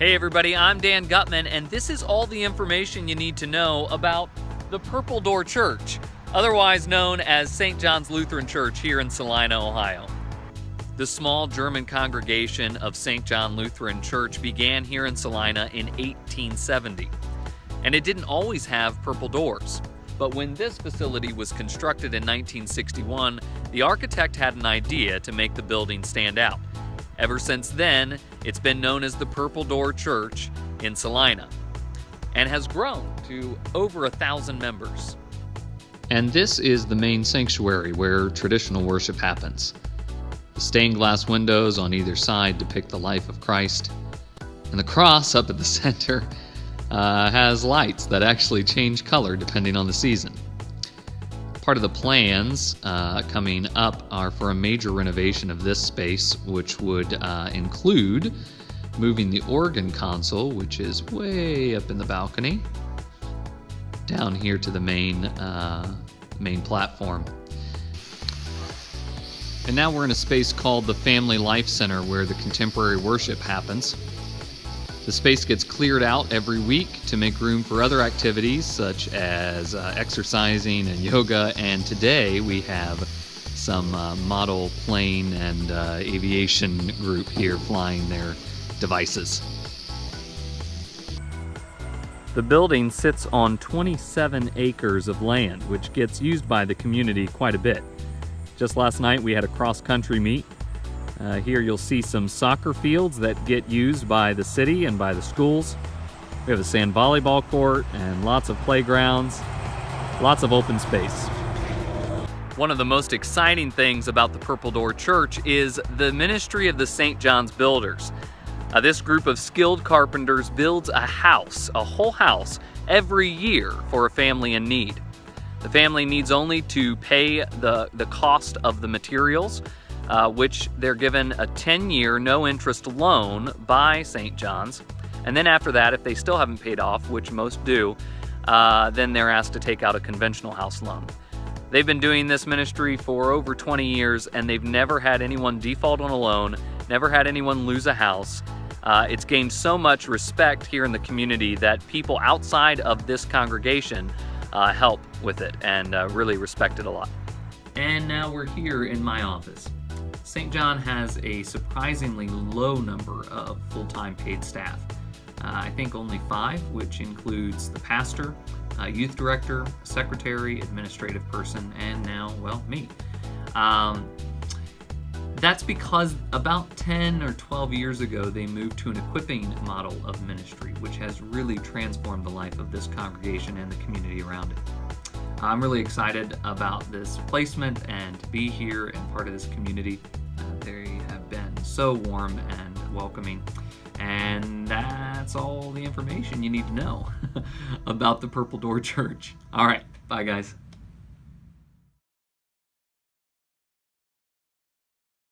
Hey everybody, I'm Dan Gutman, and this is all the information you need to know about the Purple Door Church, otherwise known as St. John's Lutheran Church here in Salina, Ohio. The small German congregation of St. John Lutheran Church began here in Salina in 1870, and it didn't always have purple doors. But when this facility was constructed in 1961, the architect had an idea to make the building stand out. Ever since then, it's been known as the Purple Door Church in Salina and has grown to over 1,000 members. And this is the main sanctuary where traditional worship happens. The stained glass windows on either side depict the life of Christ, and the cross up at the center has lights that actually change color depending on the season. Part of the plans coming up are for a major renovation of this space, which would include moving the organ console, which is way up in the balcony, down here to the main platform. And now we're in a space called the Family Life Center, where the contemporary worship happens. The space gets cleared out every week to make room for other activities such as exercising and yoga, and today we have some model plane and aviation group here flying their devices. The building sits on 27 acres of land, which gets used by the community quite a bit. Just last night we had a cross-country meet. Here you'll see some soccer fields that get used by the city and by the schools. We have a sand volleyball court and lots of playgrounds, lots of open space. One of the most exciting things about the Purple Door Church is the ministry of the St. John's Builders. This group of skilled carpenters builds a house, a whole house, every year for a family in need. The family needs only to pay the cost of the materials, which they're given a 10-year no-interest loan by St. John's. And then after that, if they still haven't paid off, which most do, then they're asked to take out a conventional house loan. They've been doing this ministry for over 20 years, and they've never had anyone default on a loan, never had anyone lose a house. It's gained so much respect here in the community that people outside of this congregation help with it and really respect it a lot. And now we're here in my office. St. John has a surprisingly low number of full-time paid staff. I think only 5, which includes the pastor, youth director, secretary, administrative person, and now, well, me. That's because about 10 or 12 years ago, they moved to an equipping model of ministry, which has really transformed the life of this congregation and the community around it. I'm really excited about this placement and to be here and part of this community. They have been so warm and welcoming. And that's all the information you need to know about the Purple Door Church. All right, bye guys.